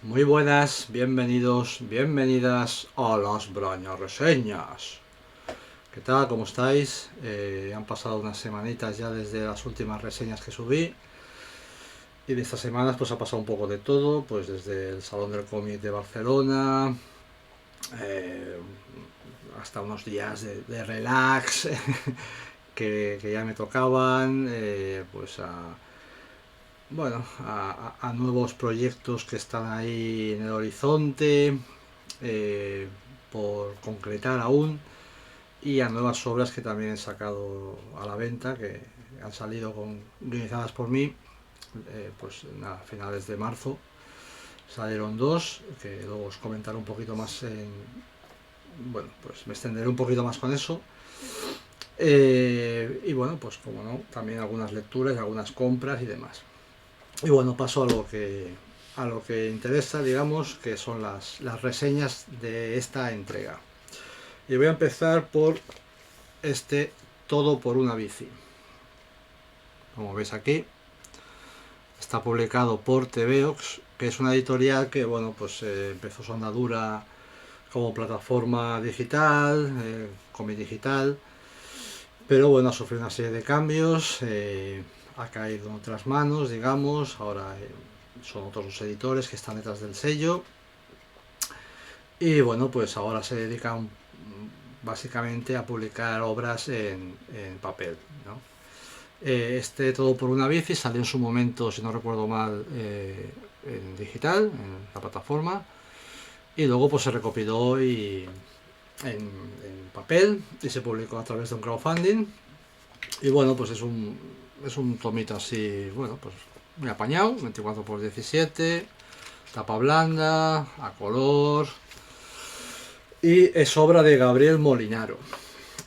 Muy buenas, bienvenidos, bienvenidas a las Brañas Reseñas. ¿Qué tal? ¿Cómo estáis? Han pasado unas semanitas ya desde las últimas reseñas que subí. Y de estas semanas pues ha pasado un poco de todo, pues desde el Salón del Cómic de Barcelona, eh, hasta unos días de relax que ya me tocaban, pues a nuevos proyectos que están ahí en el horizonte, eh, por concretar aún, y a nuevas obras que también he sacado a la venta, que han salido guionizadas por mí, pues a finales de marzo. Salieron dos, que luego os comentaré un poquito más bueno, pues me extenderé un poquito más con eso. Y bueno, pues como no, también algunas lecturas, algunas compras y demás. Y bueno, paso a lo que interesa, digamos, que son las reseñas de esta entrega. Y voy a empezar por este Todo por una bici. Como veis aquí, está publicado por TVOX, que es una editorial que, bueno, pues empezó su andadura como plataforma digital, cómic digital, pero bueno, ha sufrido una serie de cambios, ha caído en otras manos, digamos, ahora son otros los editores que están detrás del sello, y bueno, pues ahora se dedican básicamente a publicar obras en papel, ¿no? Este Todo por una bici salió en su momento, si no recuerdo mal, en digital, en la plataforma, y luego pues se recopiló en papel y se publicó a través de un crowdfunding. Y bueno, pues es un tomito así, bueno, pues muy apañado, 24 por 17, tapa blanda, a color, y es obra de Gabriel Molinaro.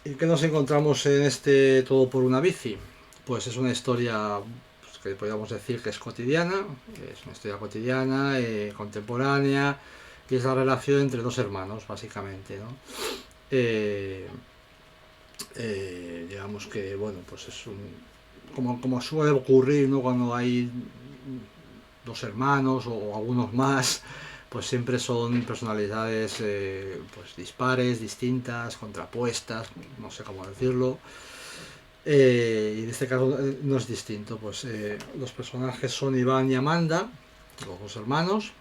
¿Y qué nos encontramos en este Todo por una bici? Pues es una historia, pues, que podríamos decir que es cotidiana, es una historia cotidiana, contemporánea, y es la relación entre dos hermanos, básicamente, ¿no? Eh, digamos que, bueno, pues es como suele ocurrir, ¿no? Cuando hay dos hermanos o algunos más, pues siempre son personalidades, pues dispares, distintas, contrapuestas, no sé cómo decirlo. Y en este caso no es distinto, pues los personajes son Iván y Amanda, los dos hermanos.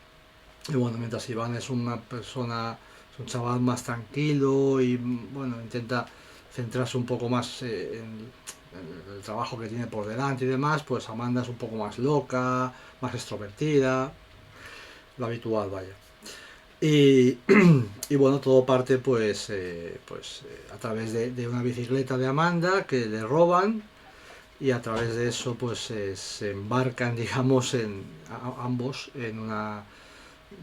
Y bueno, mientras Iván es una persona, es un chaval más tranquilo y bueno, intenta centrarse un poco más en el trabajo que tiene por delante y demás, pues Amanda es un poco más loca, más extrovertida, lo habitual, vaya. Y, y bueno, todo parte a través de una bicicleta de Amanda que le roban, y a través de eso pues se embarcan, digamos, ambos en una,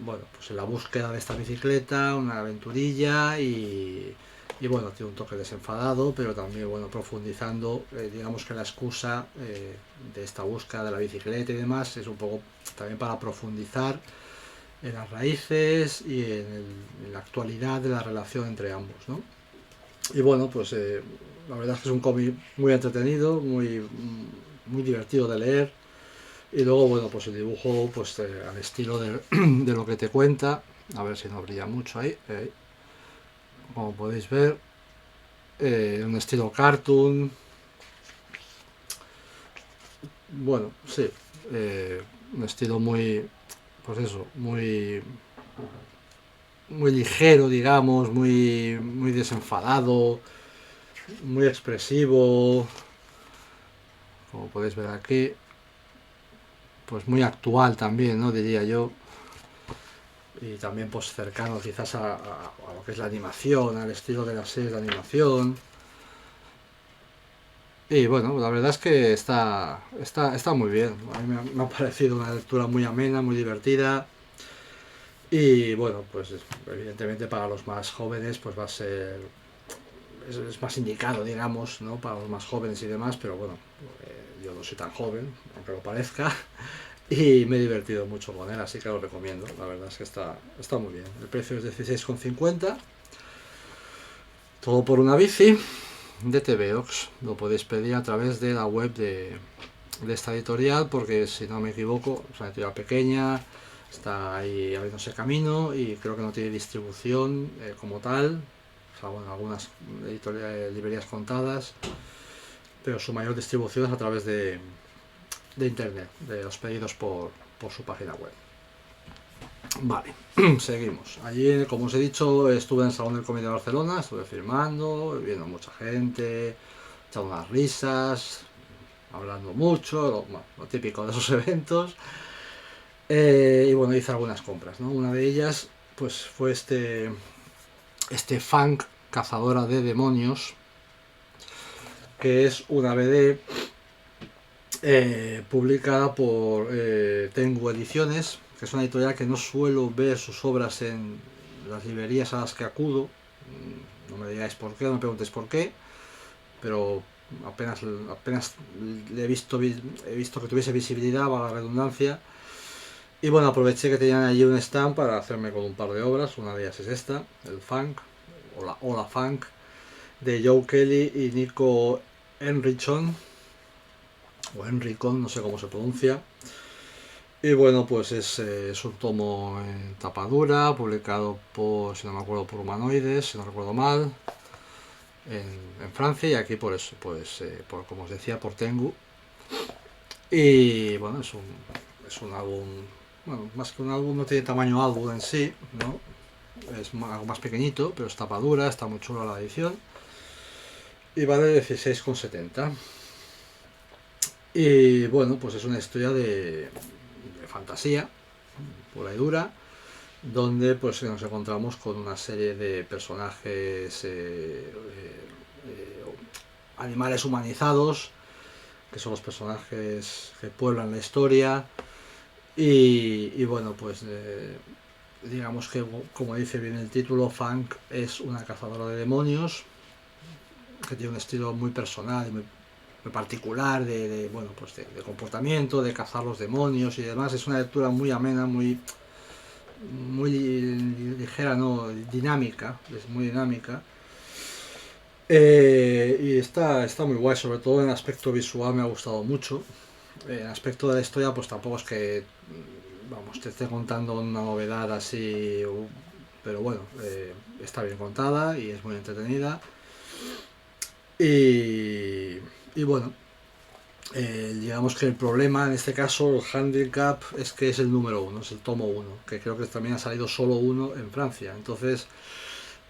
bueno, pues en la búsqueda de esta bicicleta, una aventurilla, y bueno, tiene un toque desenfadado, pero también, bueno, profundizando, digamos que la excusa de esta búsqueda de la bicicleta y demás es un poco también para profundizar en las raíces y en la actualidad de la relación entre ambos, ¿no? Y bueno, pues la verdad es que es un cómic muy entretenido, muy divertido de leer. Y luego, bueno, pues el dibujo, pues al estilo de lo que te cuenta. A ver si no brilla mucho ahí. Como podéis ver, un estilo cartoon. Bueno, sí. Un estilo muy, pues eso, muy ligero, digamos, muy desenfadado, muy expresivo. Como podéis ver aquí, pues muy actual también, ¿no? Diría yo. Y también pues cercano quizás a lo que es la animación, al estilo de las series de animación. Y bueno, la verdad es que está muy bien. A mí me ha parecido una lectura muy amena, muy divertida. Y bueno, pues evidentemente para los más jóvenes pues va a ser, es más indicado, digamos, ¿no? Para los más jóvenes y demás, pero bueno, yo no soy tan joven, aunque lo parezca. Y me he divertido mucho con él, así que lo recomiendo. La verdad es que está muy bien. El precio es 16,50. Todo por una bici de TVOX. Lo podéis pedir a través de la web de esta editorial, porque si no me equivoco es una editorial pequeña, está ahí abriéndose camino y creo que no tiene distribución como tal, o sea, bueno, algunas librerías contadas, pero su mayor distribución es a través de internet, de los pedidos por su página web. Vale, seguimos. Allí, como os he dicho, estuve en el Salón del Cómic de Barcelona, estuve firmando, viendo mucha gente, echando unas risas, hablando mucho, lo típico de esos eventos. Y bueno, hice algunas compras, ¿no? Una de ellas, pues fue este Funk Cazadora de Demonios, que es una BD publicada por Tengu Ediciones, que es una editorial que no suelo ver sus obras en las librerías a las que acudo. No me digáis por qué, no me preguntéis por qué, pero apenas le he visto que tuviese visibilidad, va la redundancia. Y bueno, aproveché que tenían allí un stand para hacerme con un par de obras. Una de ellas es esta, el Funk, o la Funk, de Joe Kelly y Nico Henrichon, o Henricon, no sé cómo se pronuncia. Y bueno, pues es un tomo en tapadura, publicado por, si no me acuerdo, por Humanoides, si no recuerdo mal, en Francia, y aquí por eso, pues, por, como os decía, por Tengu. Y bueno, es un álbum, bueno, más que un álbum, no tiene tamaño álbum en sí, ¿no? Es algo más pequeñito, pero es tapadura, está muy chula la edición. Y vale 16,70. Y bueno, pues es una historia de fantasía, pura y dura, donde pues nos encontramos con una serie de personajes, animales humanizados, que son los personajes que pueblan la historia. Y bueno, pues digamos que, como dice bien el título, Funk es una cazadora de demonios que tiene un estilo muy personal y muy particular bueno, pues de comportamiento, de cazar los demonios y demás. Es una lectura muy amena, muy ligera, no, dinámica, es muy dinámica. Y está muy guay, sobre todo en el aspecto visual me ha gustado mucho. En el aspecto de la historia, pues tampoco es que, vamos, te esté contando una novedad así, pero bueno, está bien contada y es muy entretenida. Y bueno, digamos que el problema en este caso, el handicap, es que es el número uno, es el tomo uno, que creo que también ha salido solo uno en Francia. Entonces,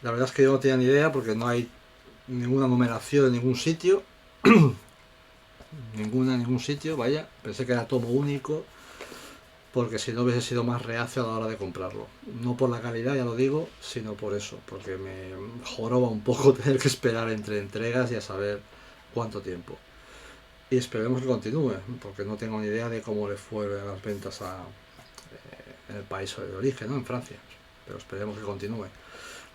la verdad es que yo no tenía ni idea porque no hay ninguna numeración en ningún sitio. Ninguna en ningún sitio, vaya. Pensé que era tomo único, porque si no hubiese sido más reacio a la hora de comprarlo. No por la calidad, ya lo digo, sino por eso, porque me joroba un poco tener que esperar entre entregas y a saber cuánto tiempo. Y esperemos que continúe, porque no tengo ni idea de cómo le fue las ventas en el país de origen, ¿no? En Francia. Pero esperemos que continúe.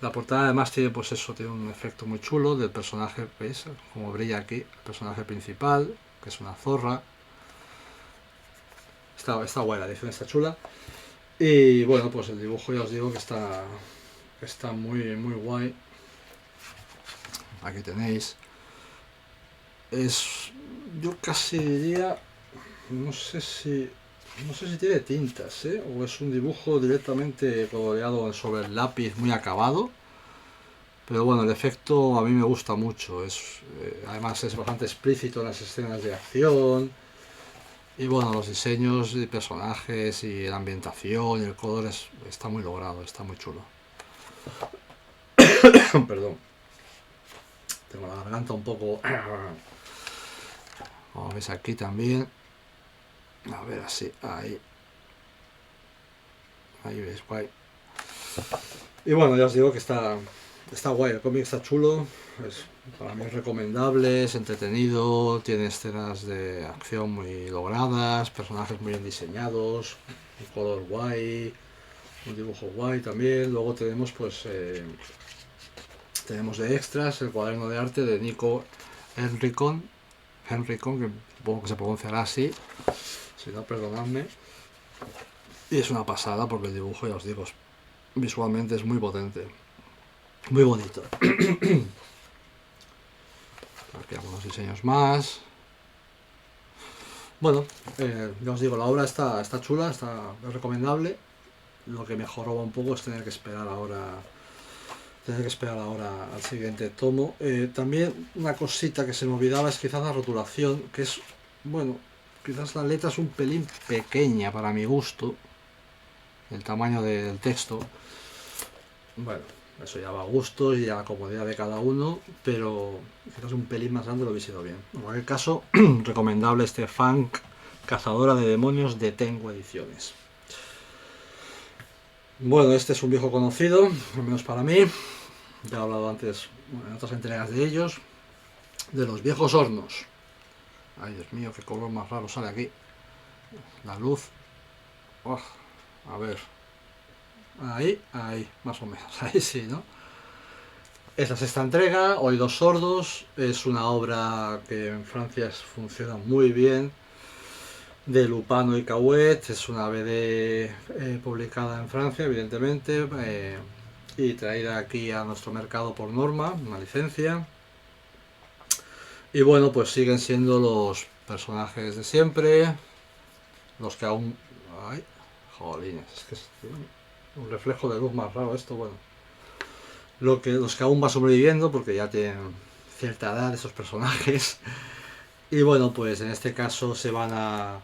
La portada además tiene, pues eso, tiene un efecto muy chulo del personaje, ¿veis? Como brilla aquí, el personaje principal, que es una zorra. Está guay, la edición está chula. Y bueno, pues el dibujo ya os digo que está muy, muy guay. Aquí tenéis. Yo casi diría, no sé si tiene tintas, o es un dibujo directamente coloreado sobre el lápiz muy acabado. Pero bueno, el efecto a mí me gusta mucho. Además es bastante explícito en las escenas de acción. Y bueno, los diseños de personajes y la ambientación y el color está muy logrado, está muy chulo. Perdón. Tengo la garganta un poco... Como veis aquí también. A ver, así, ahí. Ahí veis, guay. Y bueno, ya os digo que está guay, el cómic está chulo. Para mí es recomendable, es entretenido, tiene escenas de acción muy logradas, personajes muy bien diseñados, un color guay, un dibujo guay también. Luego tenemos pues tenemos de extras el cuaderno de arte de Nico Henricon, que supongo que se pronunciará así, si no, perdonadme. Y es una pasada porque el dibujo, ya os digo, visualmente es muy potente, muy bonito. Aquí algunos diseños más. Bueno, ya os digo, la obra está chula, es recomendable. lo que me joroba un poco es tener que esperar ahora al siguiente tomo. También una cosita que se me olvidaba es quizás la rotulación, que es, bueno, quizás la letra es un pelín pequeña para mi gusto, el tamaño del texto. Bueno, eso ya va a gusto y a la comodidad de cada uno, pero quizás un pelín más grande lo hubiese ido bien. En cualquier caso, recomendable este Funk, Cazadora de Demonios de Tengu Ediciones. Bueno, este es un viejo conocido, al menos para mí. Ya he hablado antes en otras entregas de ellos. De los viejos hornos. Ay, Dios mío, qué color más raro sale aquí. La luz. Oh, a ver. Ahí, más o menos. Ahí sí, ¿no? Esta es esta entrega, Oídos Sordos. Es una obra que en Francia funciona muy bien. De Lupano y Cauet. Es una BD publicada en Francia, evidentemente. Y traída aquí a nuestro mercado por norma, una licencia. Y bueno, pues siguen siendo los personajes de siempre, los que aún... ¡Ay! Jolines, es que es un reflejo de luz más raro esto, bueno. Los que aún van sobreviviendo, porque ya tienen cierta edad esos personajes. Y bueno, pues en este caso se van a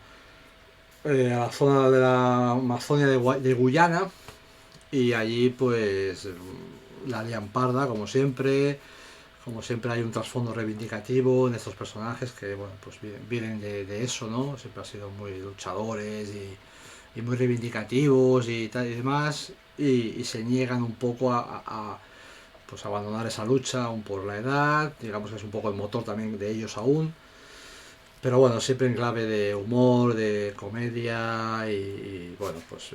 la zona de la Amazonia de Guyana, y allí pues la lían parda, como siempre. Como siempre hay un trasfondo reivindicativo en estos personajes que, bueno, pues vienen de eso, ¿no? Siempre han sido muy luchadores y muy reivindicativos y tal y demás, y se niegan un poco pues abandonar esa lucha, aún por la edad, digamos que es un poco el motor también de ellos aún, pero bueno, siempre en clave de humor, de comedia y bueno, pues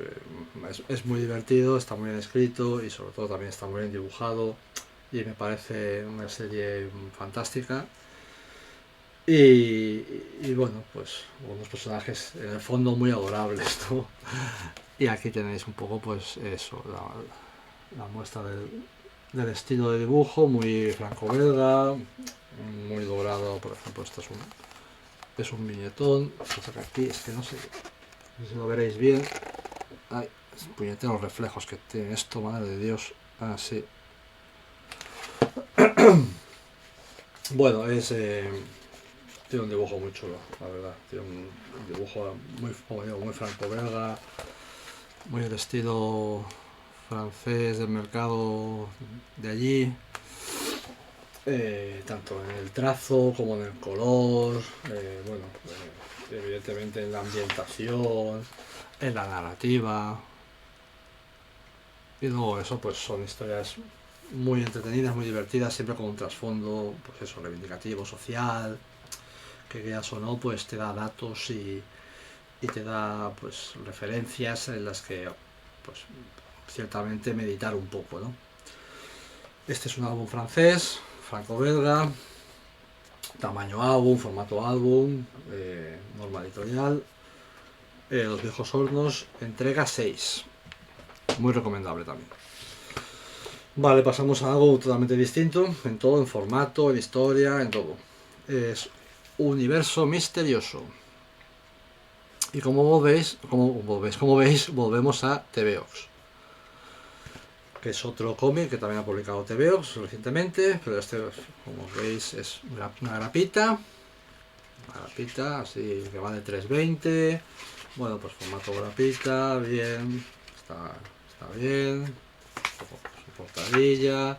es muy divertido, está muy bien escrito y sobre todo también está muy bien dibujado. Y me parece una serie fantástica. Y bueno, pues unos personajes en el fondo muy adorables, ¿no? Y aquí tenéis un poco, pues eso, la muestra del estilo de dibujo, muy franco-belga, muy dorado. Por ejemplo, esto es un viñetón. Aquí es que no sé si lo veréis bien. Ay, puñeteros reflejos que tiene esto, madre de Dios. Así. Bueno, tiene un dibujo muy chulo, la verdad. Tiene un dibujo muy, como digo, muy franco-belga, muy el estilo francés del mercado de allí, tanto en el trazo como en el color, bueno, evidentemente en la ambientación, en la narrativa. Y luego eso, pues son historias muy entretenidas, muy divertidas, siempre con un trasfondo, pues eso, reivindicativo, social, que quieras o no, pues te da datos y te da pues referencias en las que pues ciertamente meditar un poco, ¿no? Este es un álbum francés, franco-belga, tamaño álbum, formato álbum, norma editorial, Los Viejos Hornos, entrega 6, muy recomendable también. Vale, pasamos a algo totalmente distinto, en todo, en formato, en historia, en todo. Es Universo Misterioso. Y como veis, volvemos a TVOX, que es otro cómic que también ha publicado TVOX recientemente, pero este, como veis, es una grapita, así que va de 320. Bueno, pues formato grapita, bien, está bien, su portadilla,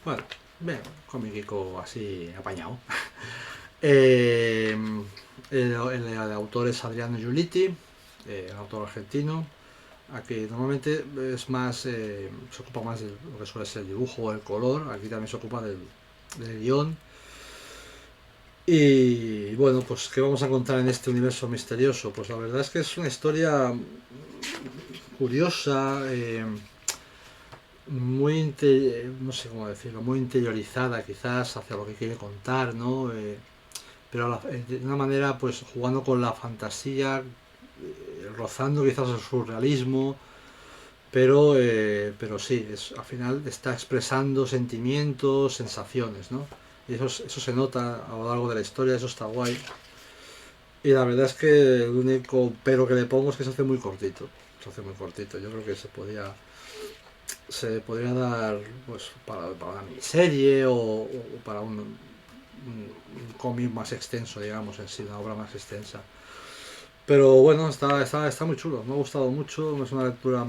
bueno, bien, cómico así apañado. El autor es Adriano Giulitti, el autor argentino. Aquí normalmente es más, se ocupa más de lo que suele ser el dibujo o el color. Aquí también se ocupa del guión. Y bueno, pues ¿qué vamos a contar en este universo misterioso? Pues la verdad es que es una historia curiosa, muy, no sé cómo decirlo, muy interiorizada quizás hacia lo que quiere contar, ¿no? Pero de una manera pues jugando con la fantasía, rozando quizás el surrealismo, pero sí, al final está expresando sentimientos, sensaciones, ¿no? Y eso se nota a lo largo de la historia, eso está guay. Y la verdad es que el único pero que le pongo es que se hace muy cortito. trozo muy cortito. Yo creo que se podría dar pues para una miniserie o para un cómic más extenso, digamos, en sí, una obra más extensa. Pero bueno, está muy chulo, me ha gustado mucho, es una lectura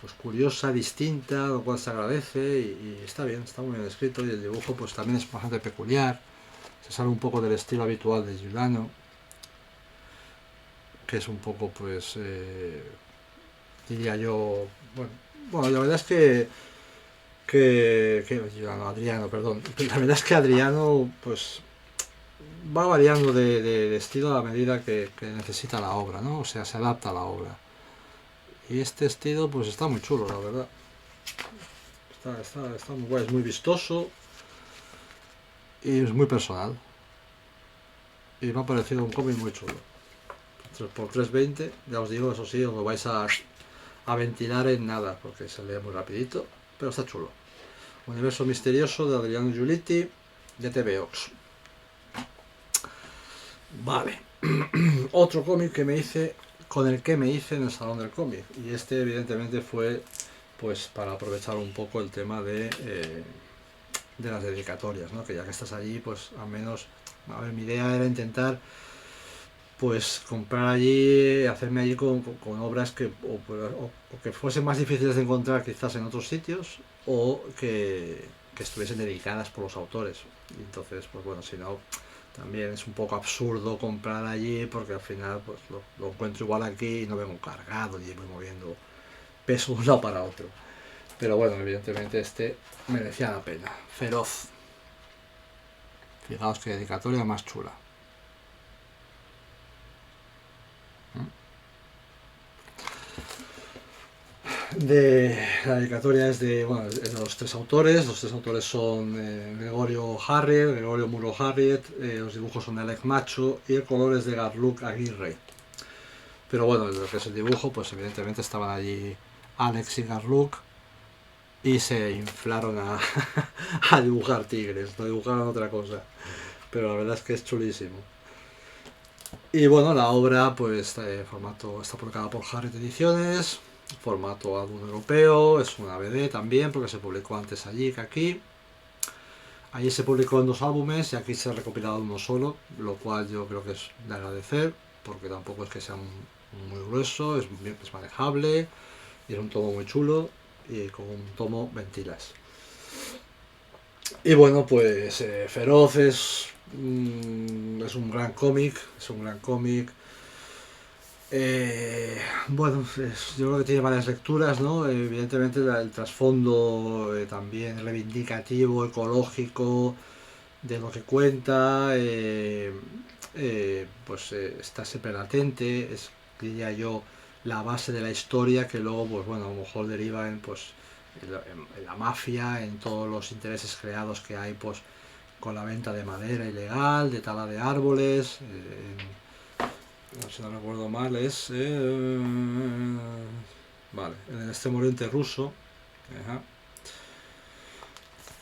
pues curiosa, distinta, lo cual se agradece y está bien, está muy bien escrito y el dibujo pues también es bastante peculiar, se sale un poco del estilo habitual de Giuliano, que es un poco pues diría yo, bueno, la verdad es que Adriano, perdón, la verdad es que Adriano pues va variando de estilo a la medida que necesita la obra, ¿no? O sea, se adapta a la obra. Y este estilo pues está muy chulo, la verdad. Está muy guay, es muy vistoso y es muy personal. Y me ha parecido un cómic muy chulo. 3x320, ya os digo, eso sí, os lo vais a ventilar en nada, porque se lee muy rapidito, pero está chulo. Universo misterioso de Adriano Giulitti, de TVOX. Vale. Otro cómic que me hice, con el que me hice en el Salón del Cómic. Y este evidentemente fue pues para aprovechar un poco el tema de las dedicatorias, ¿no? Que ya que estás allí, pues al menos, a ver, mi idea era intentar pues comprar allí, hacerme allí con obras que o que fuesen más difíciles de encontrar quizás en otros sitios o que estuviesen dedicadas por los autores. Y entonces, pues bueno, si no, también es un poco absurdo comprar allí porque al final pues lo encuentro igual aquí y no vengo cargado y voy moviendo peso de un lado para otro. Pero bueno, evidentemente este merecía la pena. Feroz. Fijaos qué dedicatoria más chula. La dedicatoria es de, bueno, de los tres autores. Los tres autores son Gregorio Harriet, Gregorio Muro Harriet, los dibujos son de Alec Macho y el color es de Garluk Aguirre. Pero bueno, lo que es el dibujo, pues evidentemente estaban allí Alex y Garluk y se inflaron a dibujar tigres, no dibujaron otra cosa. Pero la verdad es que es chulísimo. Y bueno, la obra pues formato, está publicada por Harriet Ediciones, formato álbum europeo, es una BD también porque se publicó antes allí que aquí. Allí se publicó en 2 álbumes y aquí se ha recopilado uno solo, lo cual yo creo que es de agradecer porque tampoco es que sea muy grueso, es manejable y es un tomo muy chulo y con un tomo ventilas. Y bueno, pues Feroz es un gran cómic, bueno, yo creo que tiene varias lecturas, ¿no? Evidentemente el trasfondo también reivindicativo, ecológico, de lo que cuenta, pues está siempre latente, es, diría yo, la base de la historia que luego, pues bueno, a lo mejor deriva en, pues, en la mafia, en todos los intereses creados que hay, pues, con la venta de madera ilegal, de tala de árboles, no sé si no recuerdo mal, es vale, en el extremo oriente ruso,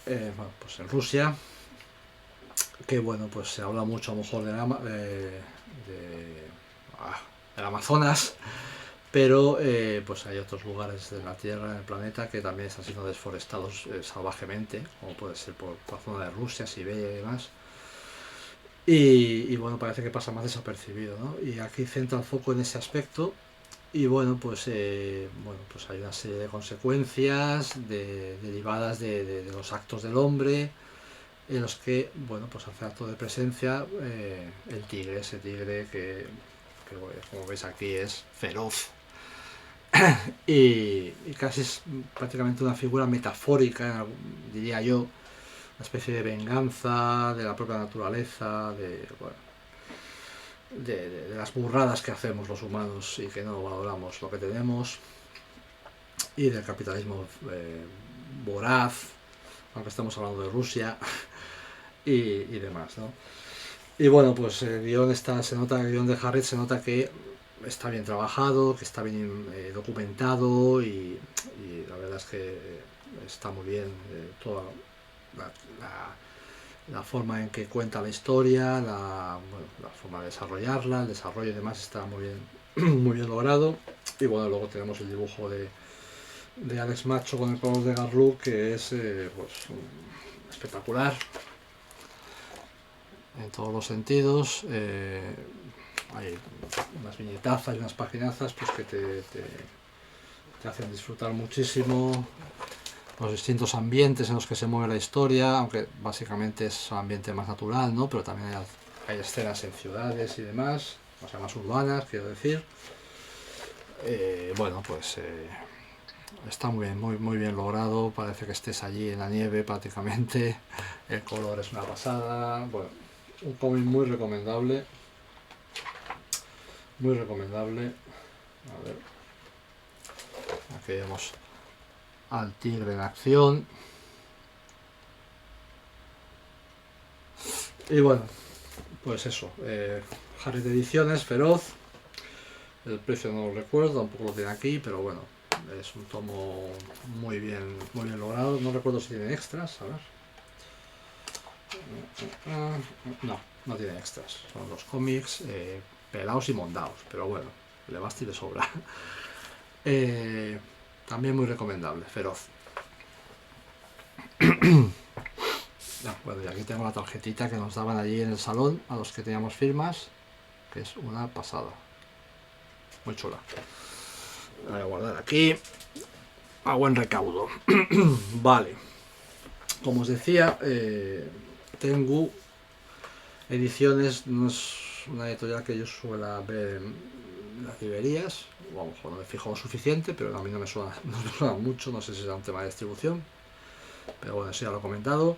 pues en Rusia, que bueno, pues se habla mucho a lo mejor del Amazonas, pero pues hay otros lugares de la Tierra, en el planeta, que también están siendo desforestados salvajemente, como puede ser por la zona de Rusia, Siberia y demás. Y bueno, parece que pasa más desapercibido, ¿no? Y aquí centra el foco en ese aspecto. Y bueno, pues hay una serie de consecuencias derivadas de los actos del hombre, en los que, bueno, pues hace acto de presencia el tigre, ese tigre que como veis aquí es feroz. Y casi es prácticamente una figura metafórica, diría yo, una especie de venganza de la propia naturaleza, de las burradas que hacemos los humanos y que no valoramos lo que tenemos, y del capitalismo voraz, aunque estamos hablando de Rusia y demás, ¿no? Y bueno, pues el guión el guión de Harriet se nota que está bien trabajado, que está bien documentado y la verdad es que está muy bien toda la forma en que cuenta la historia, la forma de desarrollarla, el desarrollo y demás está muy bien, muy bien logrado. Y bueno, luego tenemos el dibujo de Alex Macho con el color de Garlook, que es pues, espectacular en todos los sentidos. Hay unas viñetazas y unas paginazas pues, que te hacen disfrutar muchísimo los distintos ambientes en los que se mueve la historia, aunque básicamente es un ambiente más natural, ¿no? Pero también hay escenas en ciudades y demás, o sea, más urbanas, quiero decir. Bueno, pues está muy bien, muy bien logrado, parece que estés allí en la nieve prácticamente, el color es una pasada, bueno, un cómic muy recomendable, muy recomendable. A ver, aquí vemos al tigre en acción. Y bueno, pues eso, Harry de Ediciones, Feroz. El precio no lo recuerdo, tampoco lo tiene aquí, pero bueno, es un tomo muy bien logrado. No recuerdo si tiene extras, a ver. No tiene extras. Son los cómics pelados y mondados, pero bueno, le basta y le sobra. También muy recomendable, Feroz. Bueno, y aquí tengo la tarjetita que nos daban allí en el salón a los que teníamos firmas, que es una pasada. Muy chula. La voy a guardar aquí a buen recaudo. Vale, como os decía, Tengu Ediciones no es una editorial que yo suela ver en las librerías, o a lo mejor no me fijo lo suficiente, pero a mí no me suena mucho, no sé si será un tema de distribución, pero bueno, eso ya lo he comentado.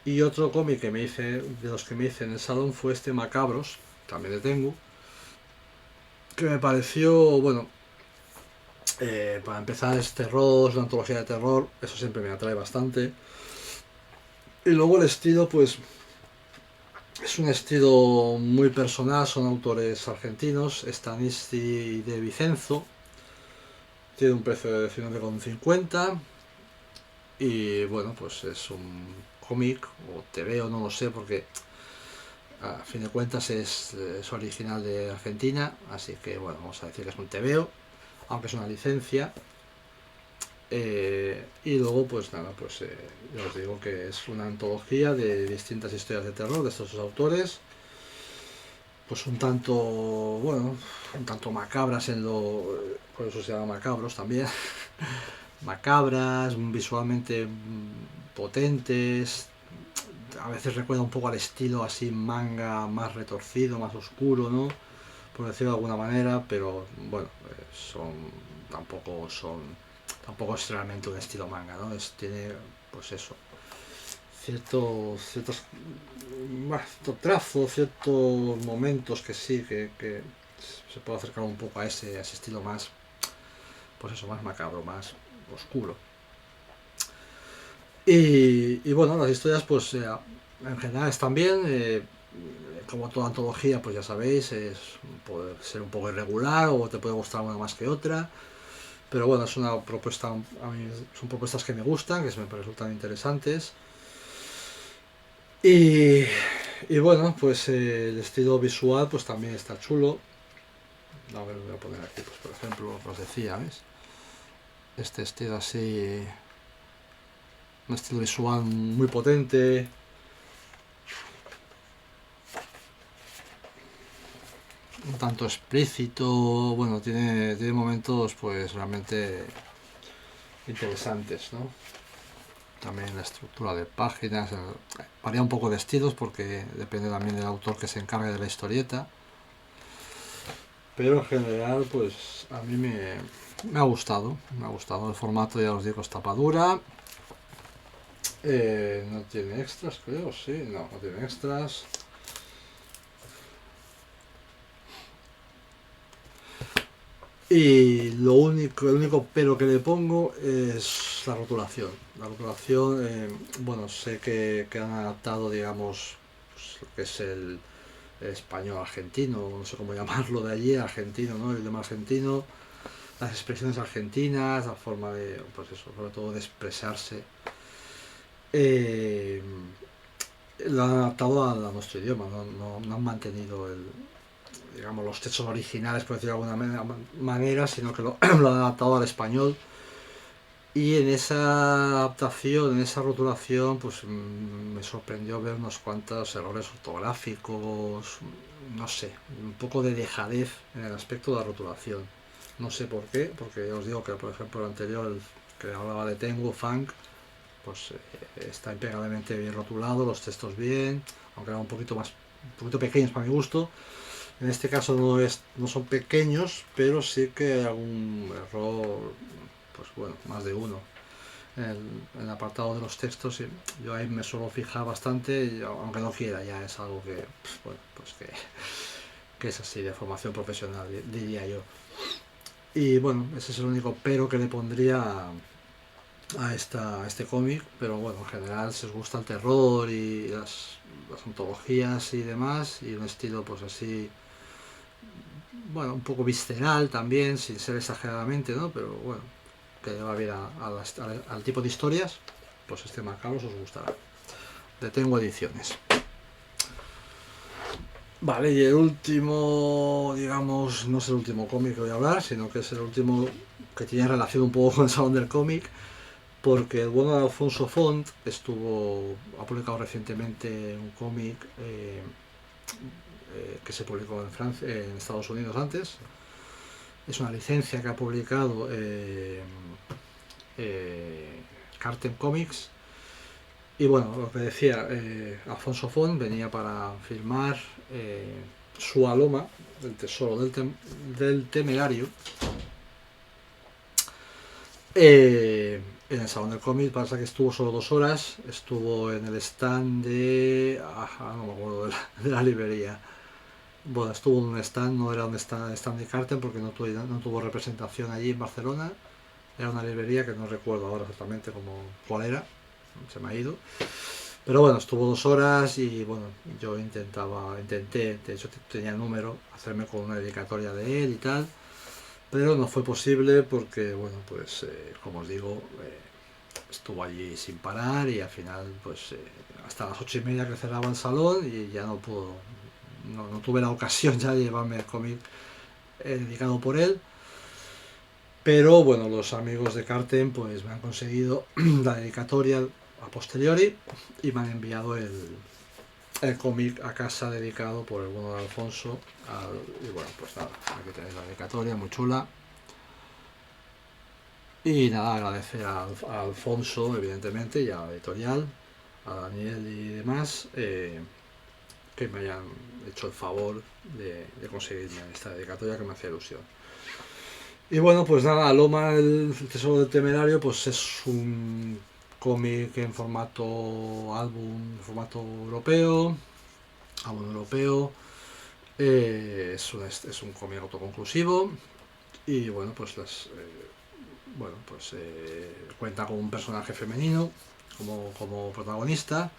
Y otro cómic que me hice, de los que me hice en el salón, fue este Macabros, también de Tengu, que me pareció, bueno, para empezar es terror, es una antología de terror, eso siempre me atrae bastante. Y luego el estilo, pues, es un estilo muy personal, son autores argentinos, Stanisti y De Vicenzo. Tiene un precio de 19,50 y bueno, pues es un cómic o TVO, no lo sé, porque a fin de cuentas es original de Argentina, así que bueno, vamos a decir que es un TVO, aunque es una licencia. Y luego pues nada, pues ya os digo que es una antología de distintas historias de terror de estos dos autores, pues un tanto, bueno, un tanto macabras por eso se llama Macabros también, macabras, visualmente potentes, a veces recuerda un poco al estilo así manga más retorcido, más oscuro, ¿no? Por decirlo de alguna manera, pero bueno, tampoco es realmente un estilo manga, ¿no? Tiene, pues eso, ciertos trazos, ciertos momentos que sí, que se puede acercar un poco a ese estilo más, pues eso, más macabro, más oscuro. Y bueno, las historias, pues en general están bien. Como toda antología, pues ya sabéis, puede ser un poco irregular o te puede gustar una más que otra. Pero bueno, es una propuesta, a mí son propuestas que me gustan, que me resultan interesantes. Y bueno, pues el estilo visual pues también está chulo. A ver, voy a poner aquí, pues por ejemplo, os decía, ¿ves? Este estilo así, un estilo visual muy potente, un tanto explícito, bueno, tiene momentos pues realmente interesantes, ¿no? También la estructura de páginas, varía un poco de estilos porque depende también del autor que se encargue de la historieta, pero en general pues a mí me ha gustado el formato, ya os digo, es tapadura. No tiene extras, creo, sí, no tiene extras. Y el único pero que le pongo es la rotulación. La rotulación, bueno, sé que han adaptado, digamos, pues, lo que es el español argentino, no sé cómo llamarlo de allí, argentino, ¿no? El idioma argentino, las expresiones argentinas, la forma de, pues eso, sobre todo de expresarse. Eh, lo han adaptado a nuestro idioma, no han mantenido digamos, los textos originales, por decirlo de alguna manera, sino que lo, lo han adaptado al español. Y en esa adaptación, en esa rotulación, pues me sorprendió ver unos cuantos errores ortográficos, no sé, un poco de dejadez en el aspecto de la rotulación. No sé por qué, porque os digo que, por ejemplo, el anterior, el que hablaba de Tengu, Funk, pues está impecablemente bien rotulado, los textos bien, aunque eran un poquito pequeños para mi gusto. En este caso no son pequeños, pero sí que hay algún error, pues bueno, más de uno. En el apartado de los textos, yo ahí me suelo fijar bastante, aunque no quiera, ya es algo que, pues, bueno, pues que es así de formación profesional, diría yo. Y bueno, ese es el único pero que le pondría a este cómic, pero bueno, en general, si os gusta el terror y las antologías y demás, y un estilo pues así, bueno, un poco visceral también, sin ser exageradamente, ¿no? Pero bueno, que va bien al tipo de historias, pues este Macabros os gustará. De Tengo Ediciones. Vale, y el último, digamos, no es el último cómic que voy a hablar, sino que es el último que tiene relación un poco con el Salón del Cómic, porque el bueno de Alfonso Font ha publicado recientemente un cómic que se publicó en Francia, en Estados Unidos antes. Es una licencia que ha publicado Carten Comics. Y bueno, lo que decía, Alfonso Font venía para filmar su Aloma, el tesoro del temerario, en el Salón del Cómic. Pasa que estuvo solo 2 horas, estuvo en el stand no me acuerdo de la librería. Bueno, estuvo en un stand, no era un stand de Carten porque no tuvo representación allí en Barcelona. Era una librería que no recuerdo ahora exactamente cuál era, se me ha ido. Pero bueno, estuvo 2 horas y bueno, yo intenté, de hecho tenía el número, hacerme con una dedicatoria de él y tal, pero no fue posible porque, bueno, pues como os digo, estuvo allí sin parar y al final, pues hasta las 8:30 que cerraba el salón y ya no tuve la ocasión ya de llevarme el cómic dedicado por él. Pero bueno, los amigos de Carten pues me han conseguido la dedicatoria a posteriori y me han enviado el cómic a casa dedicado por el bueno de Alfonso. Y bueno, pues nada, aquí tenéis la dedicatoria, muy chula. Y nada, agradecer a Alfonso, evidentemente, y a la editorial, a Daniel y demás, que me hayan hecho el favor de conseguirme esta dedicatoria que me hacía ilusión. Y bueno, pues nada, Loma, el tesoro del temerario, pues es un cómic en formato álbum, en formato europeo, álbum europeo. Es un cómic autoconclusivo y bueno, pues cuenta con un personaje femenino como protagonista.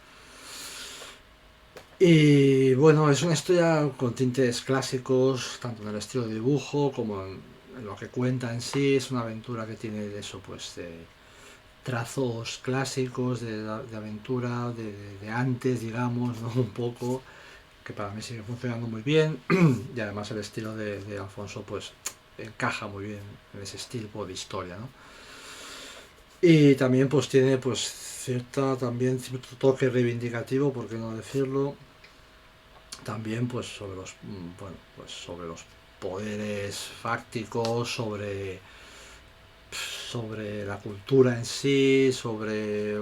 Y bueno, es una historia con tintes clásicos, tanto en el estilo de dibujo como en lo que cuenta en sí. Es una aventura que tiene de trazos clásicos de aventura de antes, digamos, ¿no? Un poco, que para mí sigue funcionando muy bien. Y además el estilo de Alfonso pues encaja muy bien en ese estilo de historia, ¿no? Y también pues tiene pues cierto toque reivindicativo, por qué no decirlo, también pues sobre los poderes fácticos, sobre la cultura en sí, sobre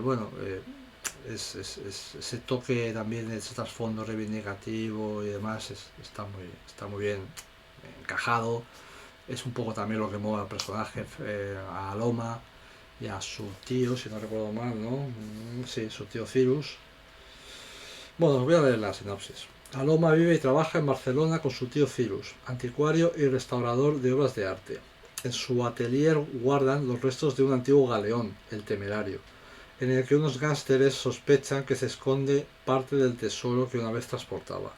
ese toque también, ese trasfondo reivindicativo y demás está muy bien encajado. Es un poco también lo que mueve al personaje, a Loma y a su tío, si no recuerdo mal, ¿no? Sí, su tío Cyrus. Bueno, os voy a leer la sinopsis. Aloma vive y trabaja en Barcelona con su tío Cyrus, anticuario y restaurador de obras de arte. En su atelier guardan los restos de un antiguo galeón, el Temerario, en el que unos gánsteres sospechan que se esconde parte del tesoro que una vez transportaba.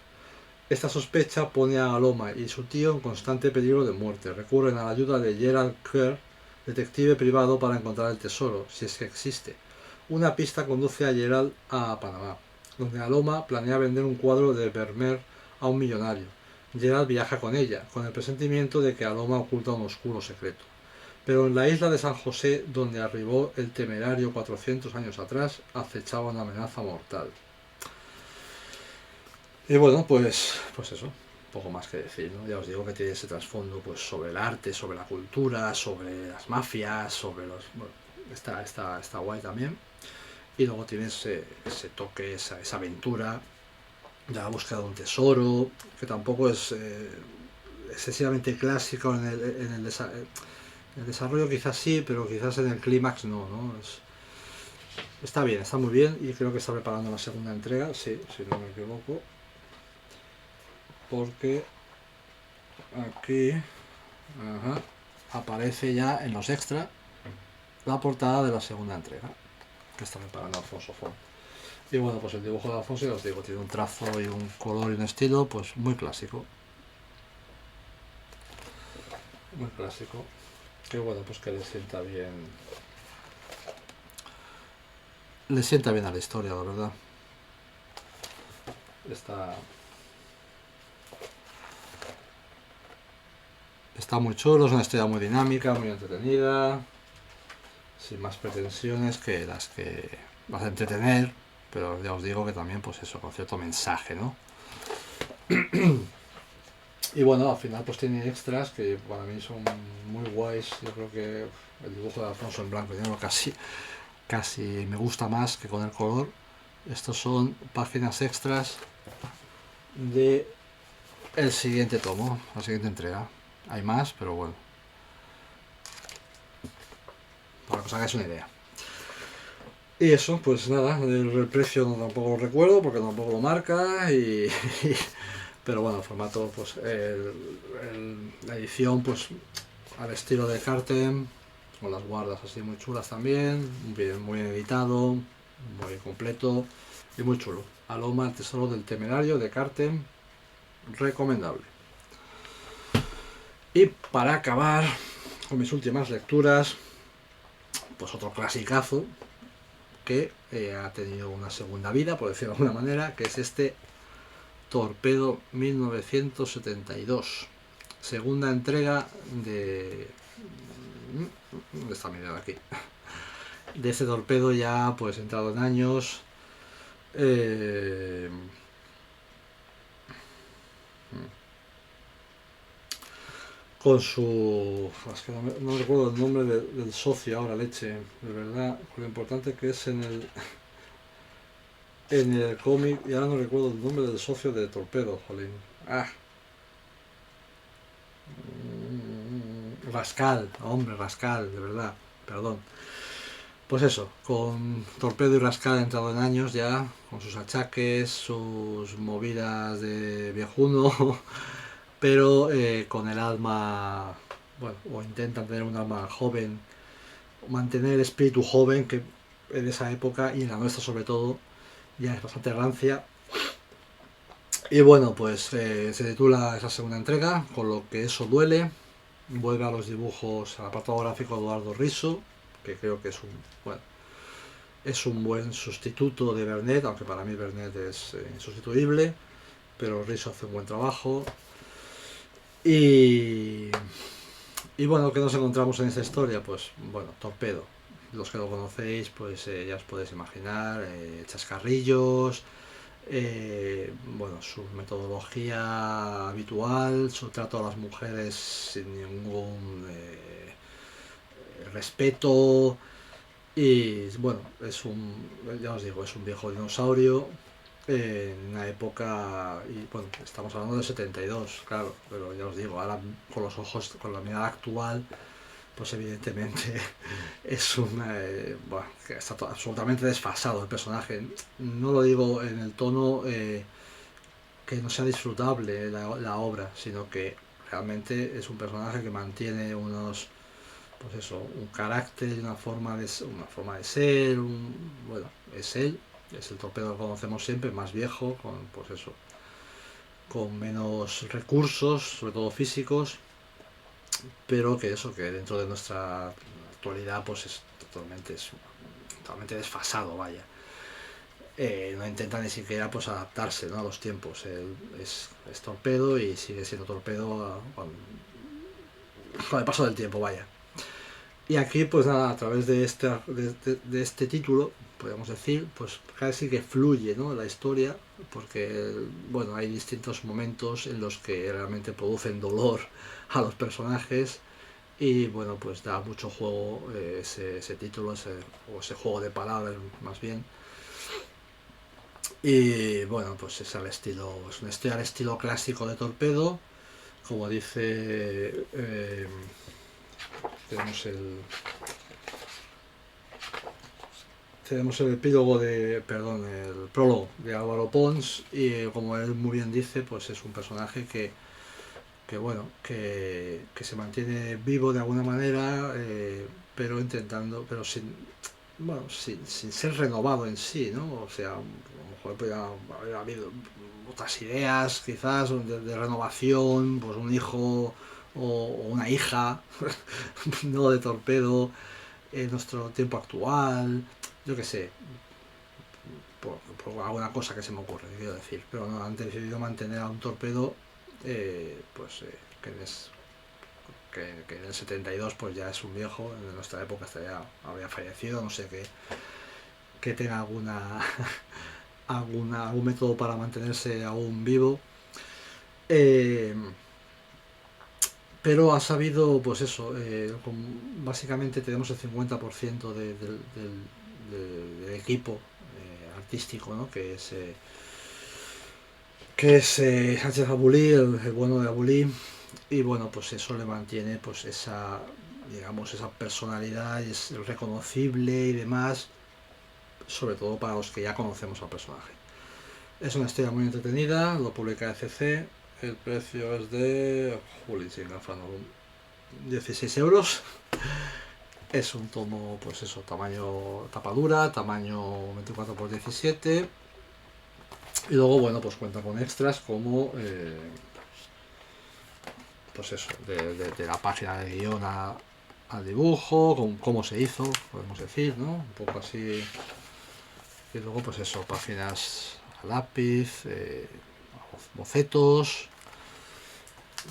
Esta sospecha pone a Aloma y su tío en constante peligro de muerte. Recurren a la ayuda de Gerald Kerr, detective privado, para encontrar el tesoro, si es que existe. Una pista conduce a Gerald a Panamá, donde Aloma planea vender un cuadro de Vermeer a un millonario, Geralt viaja con ella, con el presentimiento de que Aloma oculta un oscuro secreto. Pero en la isla de San José, donde arribó el Temerario 400 años atrás, acechaba una amenaza mortal. Y bueno, pues eso, poco más que decir, ¿no? Ya os digo que tiene ese trasfondo pues sobre el arte, sobre la cultura, sobre las mafias, sobre los... Bueno, está guay también. Y luego tiene ese toque, esa aventura de la búsqueda de un tesoro, que tampoco es excesivamente clásico en el desarrollo, quizás sí, pero quizás en el clímax no, ¿no? Está bien, está muy bien, y creo que está preparando la segunda entrega, sí, si no me equivoco, porque aquí ajá, aparece ya en los extras la portada de la segunda entrega que está preparando Alfonso Font. Y bueno, pues el dibujo de Alfonso, ya os digo, tiene un trazo y un color y un estilo pues muy clásico. Muy clásico. Que bueno, pues que le sienta bien. Le sienta bien a la historia, la verdad. Está muy chulo, es una historia muy dinámica, muy entretenida, sin más pretensiones que las que vas a entretener, pero ya os digo que también, pues eso, con cierto mensaje, ¿no? Y bueno, al final pues tiene extras que para mí son muy guays. Yo creo que el dibujo de Alfonso en blanco y negro casi me gusta más que con el color. Estos son páginas extras de el siguiente tomo, la siguiente entrega. Hay más, pero bueno, para que os hagáis una idea. Y eso, pues nada, el precio tampoco lo recuerdo porque tampoco lo marca pero bueno, el formato, pues la edición, pues al estilo de Cartem, con las guardas así muy chulas también, muy bien editado, muy completo y muy chulo. Aloma, el tesoro del temerario de Cartem, recomendable. Y para acabar con mis últimas lecturas, pues otro clasicazo que ha tenido una segunda vida, por decirlo de alguna manera, que es este Torpedo 1972, segunda entrega de... ¿Dónde está mi dedo aquí? De este torpedo ya pues entrado en años. Con su... Es que no recuerdo el nombre del socio ahora, leche, de verdad, lo importante que es en el cómic, y ahora no recuerdo el nombre del socio de Torpedo, jolín. Rascal, hombre, Rascal, de verdad, perdón. Pues eso, con Torpedo y Rascal ha entrado en años ya, con sus achaques, sus movidas de viejuno, pero con el alma, bueno, o intentan tener un alma joven, mantener el espíritu joven que en esa época y en la nuestra sobre todo ya es bastante rancia. Y bueno, pues se titula esa segunda entrega, con lo que eso duele. Vuelve a los dibujos, al apartado gráfico de Eduardo Risso, que creo que es un buen sustituto de Vernet, aunque para mí Vernet es insustituible, pero Risso hace un buen trabajo. Y bueno, ¿qué nos encontramos en esta historia? Pues bueno, Torpedo. Los que lo conocéis, pues ya os podéis imaginar, chascarrillos, bueno, su metodología habitual, su trato a las mujeres sin ningún respeto. Y bueno, ya os digo, es un viejo dinosaurio en una época, y bueno, estamos hablando de 72, claro, pero ya os digo, ahora con los ojos, con la mirada actual, pues evidentemente bueno, que está absolutamente desfasado el personaje. No lo digo en el tono que no sea disfrutable la obra, sino que realmente es un personaje que mantiene pues eso, un carácter, una forma de ser, bueno, es él, es el Torpedo que conocemos siempre, más viejo, pues eso, con menos recursos, sobre todo físicos, pero que dentro de nuestra actualidad pues es totalmente desfasado, vaya. no intenta ni siquiera pues adaptarse, ¿no?, a los tiempos. Él es Torpedo y sigue siendo Torpedo con el paso del tiempo, vaya. Y aquí, pues nada, a través de este título, podemos decir, pues casi que fluye, ¿no?, la historia, porque, bueno, hay distintos momentos en los que realmente producen dolor a los personajes y, bueno, pues da mucho juego ese título, o ese juego de palabras, más bien. Y, bueno, pues es una historia al estilo clásico de Torpedo, como dice... tenemos el tenemos el epílogo perdón, el prólogo de Álvaro Pons, y como él muy bien dice, pues es un personaje que se mantiene vivo de alguna manera, pero sin ser renovado en sí, ¿no? O sea, a lo mejor podría haber habido otras ideas, quizás, de renovación, pues un hijo o una hija, no, de Torpedo en nuestro tiempo actual, yo qué sé, por alguna cosa que se me ocurre, quiero decir. Pero no, han decidido mantener a un Torpedo, pues que en el 72 pues ya es un viejo, en nuestra época ya habría fallecido, no sé, que tenga algún método para mantenerse aún vivo. Pero ha sabido, pues eso, básicamente tenemos el 50% del equipo artístico, ¿no?, que es Sánchez Abulí, el bueno de Abulí, y bueno, pues eso le mantiene pues digamos, esa personalidad, es reconocible y demás, sobre todo para los que ya conocemos al personaje. Es una historia muy entretenida, lo publica ECC, el precio es de... Juli, sin gafas, 16 euros. Es un tomo, pues eso, tamaño tapadura, tamaño 24×17. Y luego, bueno, pues cuenta con extras como, pues eso, de la página de guión al dibujo, con cómo se hizo, podemos decir, ¿no? Un poco así. Y luego, pues eso, páginas a lápiz, bocetos.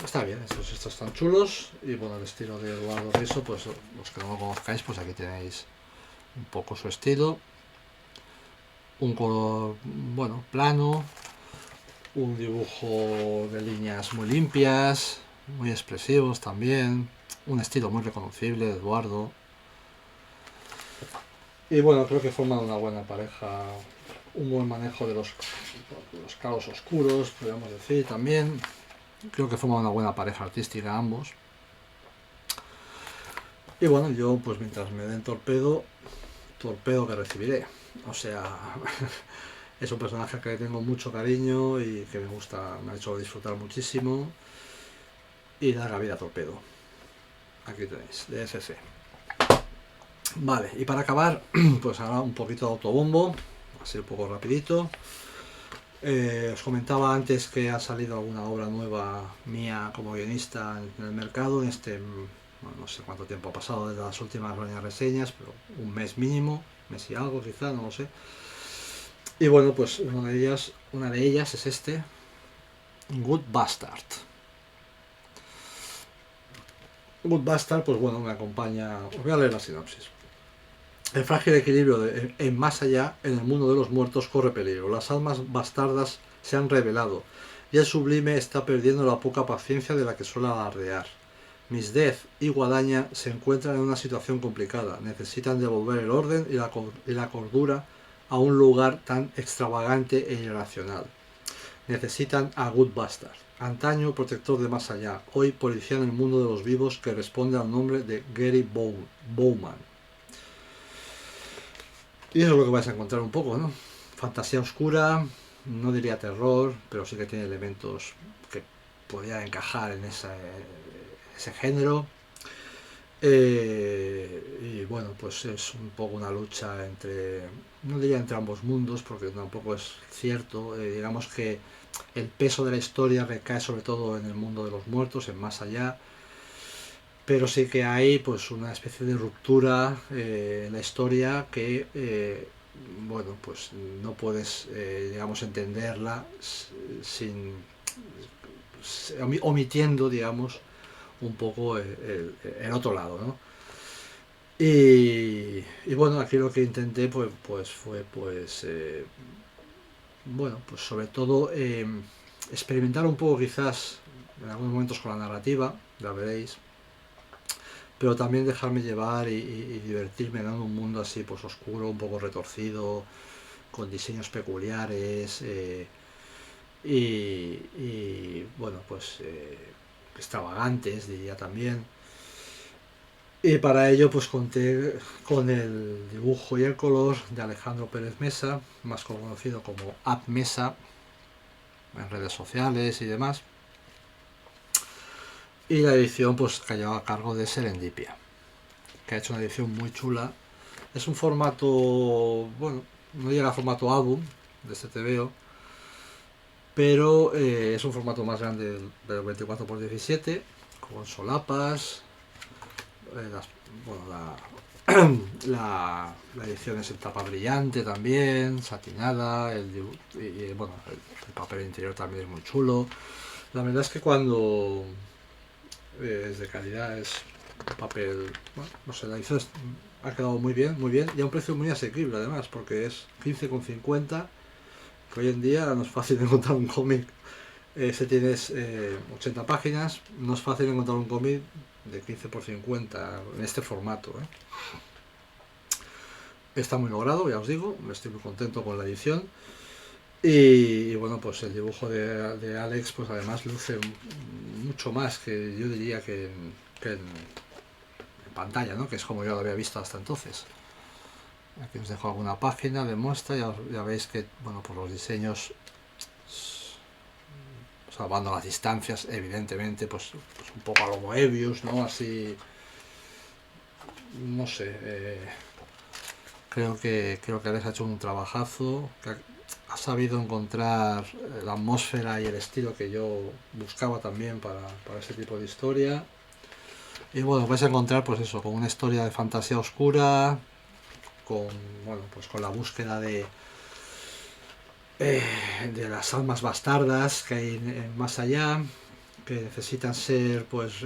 Está bien, estos están chulos. Y bueno, el estilo de Eduardo Riso, pues los que no lo conozcáis, pues aquí tenéis un poco su estilo. Un color, bueno, plano, un dibujo de líneas muy limpias, muy expresivos también, un estilo muy reconocible de Eduardo. Y bueno, creo que forman una buena pareja, un buen manejo de los calos oscuros, podríamos decir también. Creo que forman una buena pareja artística ambos. Y bueno, yo pues mientras me den torpedo que recibiré. O sea, es un personaje al que le tengo mucho cariño y que me ha hecho disfrutar muchísimo. Y dar la vida a Torpedo. Aquí tenéis, DSC. Vale, y para acabar, pues ahora un poquito de autobombo, así un poco rapidito. Os comentaba antes que ha salido alguna obra nueva mía como guionista en el mercado, bueno, no sé cuánto tiempo ha pasado desde las últimas reseñas, pero un mes mínimo, mes y algo quizá, no lo sé. Y bueno, pues una de ellas es Good Bastard. Good Bastard, pues bueno, me acompaña. Os voy a leer la sinopsis. El frágil equilibrio en más allá, en el mundo de los muertos, corre peligro. Las almas bastardas se han revelado y el sublime está perdiendo la poca paciencia de la que suele alardear. Miss Death y Guadaña se encuentran en una situación complicada. Necesitan devolver el orden y la cordura a un lugar tan extravagante e irracional. Necesitan a Good Bastard, antaño protector de más allá, hoy policía en el mundo de los vivos, que responde al nombre de Gary Bowman. Y eso es lo que vais a encontrar un poco, ¿no? Fantasía oscura, no diría terror, pero sí que tiene elementos que podrían encajar en ese género. Y bueno, pues es un poco una lucha no diría entre ambos mundos, porque tampoco es cierto. Digamos que el peso de la historia recae sobre todo en el mundo de los muertos, en más allá, pero sí que hay pues una especie de ruptura en la historia que bueno, pues no puedes, digamos, entenderla sin omitiendo, digamos, un poco el otro lado, ¿no? Y bueno, aquí lo que intenté pues fue pues bueno, pues sobre todo experimentar un poco quizás en algunos momentos con la narrativa, ya veréis, pero también dejarme llevar y divertirme, ¿no? En un mundo así pues oscuro, un poco retorcido, con diseños peculiares bueno, pues extravagantes, diría también. Y para ello pues conté con el dibujo y el color de Alejandro Pérez Mesa, más conocido como App Mesa en redes sociales y demás. Y la edición pues cayó a cargo de Serendipia, que ha hecho una edición muy chula. Es un formato, bueno, no llega a formato álbum de este TVO, pero es un formato más grande del 24x17, con solapas, bueno, la edición es en tapa brillante también, satinada, bueno, el papel interior también es muy chulo. La verdad es que cuando es de calidad, es papel, bueno, no sé, la edición ha quedado muy bien y a un precio muy asequible además, porque es 15,50, que hoy en día no es fácil encontrar un cómic. Si tienes 80 páginas, no es fácil encontrar un cómic de 15 por 50 en este formato, ¿eh? Está muy logrado, ya os digo, estoy muy contento con la edición. Y bueno, pues el dibujo de Alex, pues además luce mucho más que yo diría que en pantalla, ¿no? Que es como yo lo había visto hasta entonces. Aquí os dejo alguna página de muestra, ya veis que, bueno, pues los diseños, salvando las distancias, evidentemente, pues un poco a lo Moebius, ¿no? Así, no sé, creo que Alex ha hecho un trabajazo, que ha sabido encontrar la atmósfera y el estilo que yo buscaba también para ese tipo de historia. Y bueno, vais a encontrar pues eso, con una historia de fantasía oscura, con, bueno, pues con la búsqueda de las almas bastardas que hay más allá, que necesitan ser pues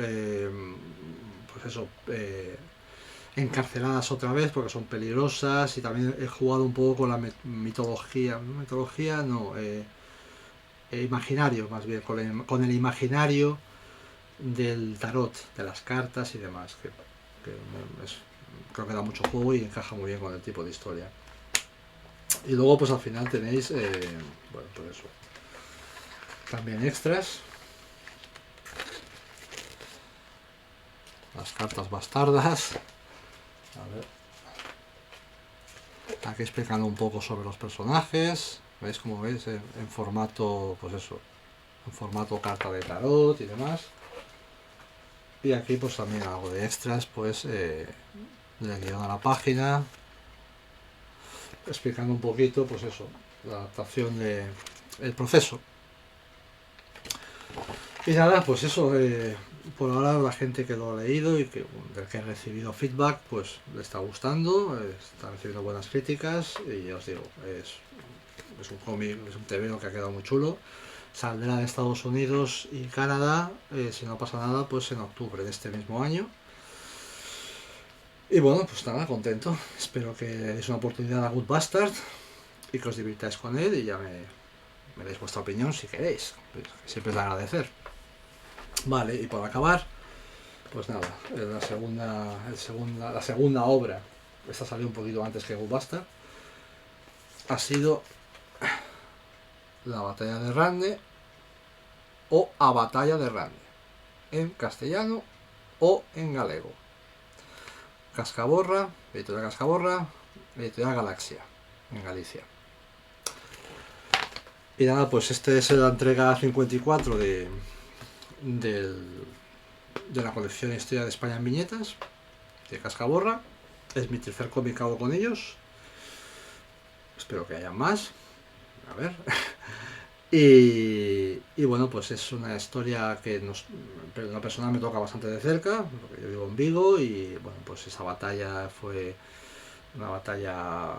eso, encarceladas otra vez porque son peligrosas. Y también he jugado un poco con la mitología no, imaginario, más bien con el imaginario del tarot, de las cartas y demás, creo que da mucho juego y encaja muy bien con el tipo de historia. Y luego pues al final tenéis bueno, pues eso, también extras, las cartas bastardas. A ver, aquí explicando un poco sobre los personajes. ¿Veis? Como veis, en formato, pues eso, en formato carta de tarot y demás. Y aquí pues también algo de extras, pues le guión a la página, explicando un poquito, pues eso, la adaptación el proceso. Y nada, pues eso, por ahora la gente que lo ha leído y del que he recibido feedback, pues le está gustando, está recibiendo buenas críticas y ya os digo, es un cómic, es un TVO que ha quedado muy chulo. Saldrá en Estados Unidos y Canadá, si no pasa nada, pues en octubre de este mismo año. Y bueno, pues nada, contento. Espero que deis una oportunidad a Good Bastard y que os divirtáis con él y ya me deis vuestra opinión si queréis, pues, siempre es de agradecer. Vale, y por acabar, pues nada, la segunda obra, esta salió un poquito antes que Good Bastard, ha sido La batalla de Rande o A batalla de Rande, en castellano o en galego. Cascaborra, editorial Cascaborra, editorial Galaxia, en Galicia. Y nada, pues este es la entrega 54 de la colección Historia de España en viñetas, de Cascaborra. Es mi tercer cómic que hago con ellos. Espero que haya más. A ver. Y bueno, pues es una historia que la persona me toca bastante de cerca, porque yo vivo en Vigo y bueno, pues esa batalla fue una batalla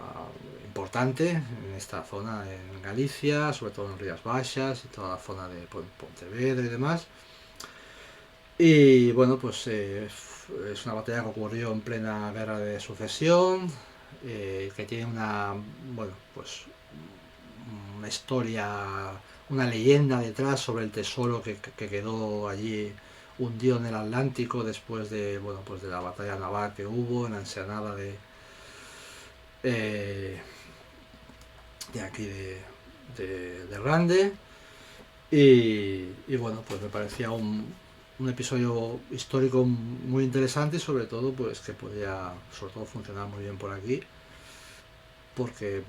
importante en esta zona en Galicia, sobre todo en Rías Baixas y toda la zona de Pontevedra y demás. Y bueno, pues es una batalla que ocurrió en plena guerra de sucesión, que tiene bueno, pues una historia, una leyenda detrás sobre el tesoro que quedó allí hundido en el Atlántico después de, bueno, pues de la batalla naval que hubo en la ensenada eh, de aquí de Rande. Y bueno, pues me parecía un episodio histórico muy interesante y sobre todo pues que podía sobre todo funcionar muy bien por aquí, porque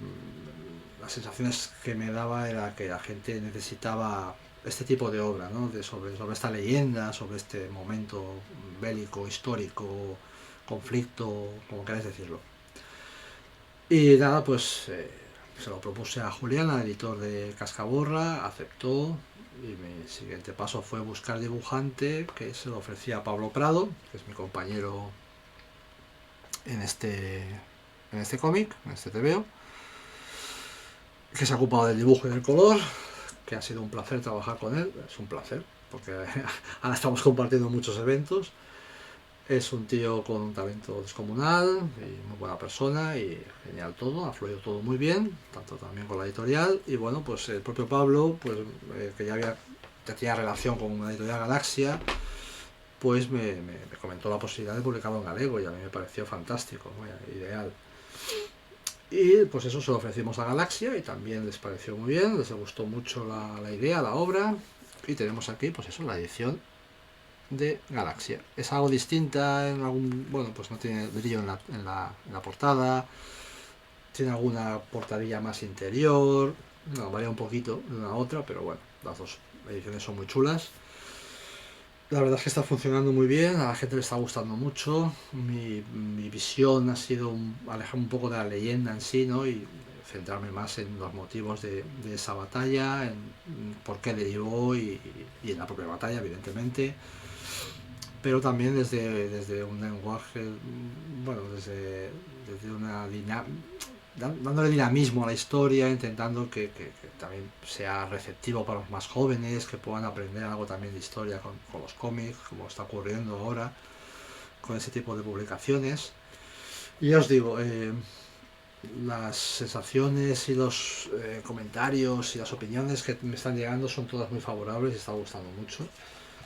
las sensaciones que me daba era que la gente necesitaba este tipo de obra, ¿no? Sobre esta leyenda, sobre este momento bélico, histórico, conflicto, como queráis decirlo. Y nada, pues se lo propuse a Julián, el editor de Cascaborra, aceptó. Y mi siguiente paso fue buscar dibujante, que se lo ofrecía a Pablo Prado, que es mi compañero en este cómic, en este TVO, que se ha ocupado del dibujo y del color, que ha sido un placer trabajar con él. Es un placer, porque ahora estamos compartiendo muchos eventos. Es un tío con un talento descomunal y muy buena persona y genial todo, ha fluido todo muy bien, tanto también con la editorial. Y bueno, pues el propio Pablo, pues que ya tenía relación con una editorial Galaxia, pues me comentó la posibilidad de publicarlo en galego y a mí me pareció fantástico, ideal. Y pues eso se lo ofrecimos a Galaxia y también les pareció muy bien, les gustó mucho la idea, la obra. Y tenemos aquí, pues eso, la edición de Galaxia. Es algo distinta en algún, bueno, pues no tiene brillo en la portada, tiene alguna portadilla más interior, no, varía un poquito de una a otra, pero bueno, las dos ediciones son muy chulas. La verdad es que está funcionando muy bien, a la gente le está gustando mucho. Mi visión ha sido alejarme un poco de la leyenda en sí, ¿no? Y centrarme más en los motivos de esa batalla, en por qué derivó y en la propia batalla, evidentemente. Pero también desde un lenguaje, bueno, desde una dándole dinamismo a la historia, intentando que también sea receptivo para los más jóvenes, que puedan aprender algo también de historia con los cómics, como está ocurriendo ahora con ese tipo de publicaciones. Y ya os digo, las sensaciones y los comentarios y las opiniones que me están llegando son todas muy favorables y está gustando mucho.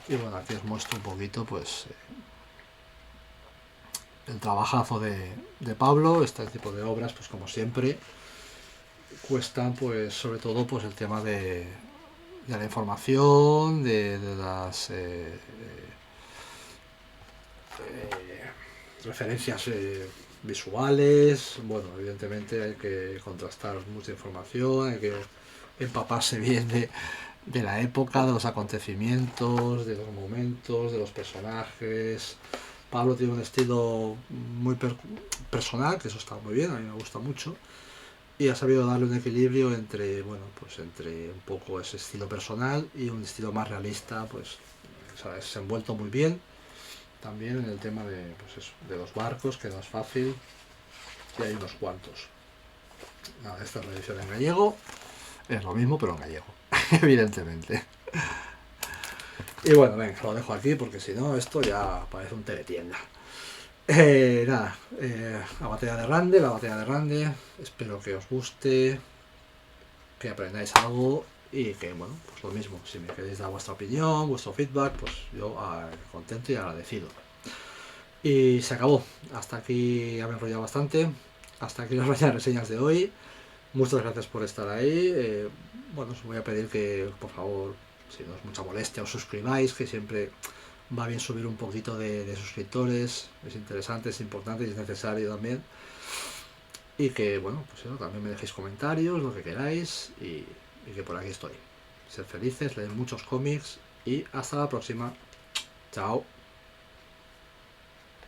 Y bueno, aquí os muestro un poquito pues el trabajazo de Pablo. Este tipo de obras, pues como siempre, cuestan pues sobre todo pues el tema de la información, de las referencias visuales. Bueno, evidentemente hay que contrastar mucha información, hay que empaparse bien de la época, de los acontecimientos, de los momentos, de los personajes. Pablo tiene un estilo muy personal, que eso está muy bien, a mí me gusta mucho. Y ha sabido darle un equilibrio entre, bueno, pues entre un poco ese estilo personal y un estilo más realista, pues, ¿sabes? Se ha envuelto muy bien. También en el tema de, pues eso, de los barcos, que no es fácil, y hay unos cuantos. Nada, esta es la edición en gallego, es lo mismo, pero en gallego, evidentemente. Y bueno, venga, lo dejo aquí porque si no, esto ya parece un teletienda. Nada, la batalla de Rande, espero que os guste, que aprendáis algo y que, bueno, pues lo mismo, si me queréis dar vuestra opinión, vuestro feedback, pues yo contento y agradecido. Y se acabó, hasta aquí ya me he enrollado bastante, hasta aquí las reseñas de hoy. Muchas gracias por estar ahí. Bueno, os voy a pedir que, por favor, si no es mucha molestia, os suscribáis, que siempre va bien subir un poquito de suscriptores. Es interesante, es importante y es necesario también. Y que, bueno, pues eso, también me dejéis comentarios, lo que queráis, y que por aquí estoy. Sed felices, leed muchos cómics y hasta la próxima. Chao.